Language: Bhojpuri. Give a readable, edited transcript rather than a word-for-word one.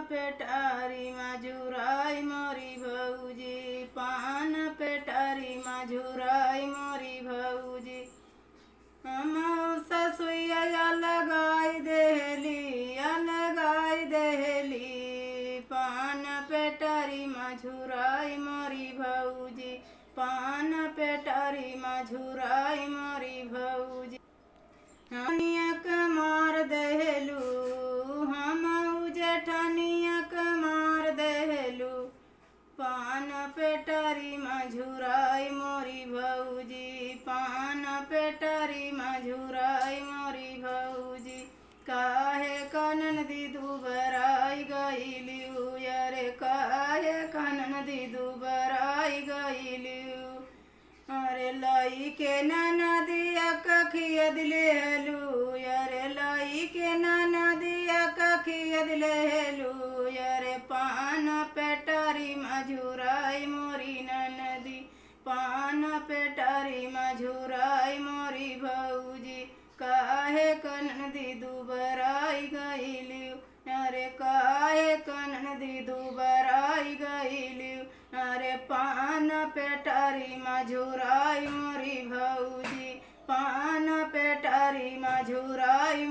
पेटारी मजुराई मोरी भौजी, पान पेटारी मजुराई मोरी भौजी। हम ससुइया लगाई देहली, पान पेटारी मजुराई मोरी भौजी, पान पेटारी मजुराई मोरी भौजी। हनिया मार देहलू, हम जेठनिया मार देहलू, पान पेटारी मजुराई मोरी भौजी, पान पेटारी मजुराई मोरी भौजी। काहे कनन दी दुबराई गईलू, यारे काहे कनन दी दुबराई गईलू। अरे लाई के नाना दिया कखियद लेलू, यारे लाई के नाना दिया कखियद लेलू, यारे पान पेटारी मजुराई मोरी ननदी, पान पेटारी मजुराई मोरी भौजी। काहे कनन दी दुबराई गईलू, अरे काहे कनन दी दुबराई गईलू, अरे पान पेटारी मजुराई मोरी भौजी, पान पेटारी मजुराई।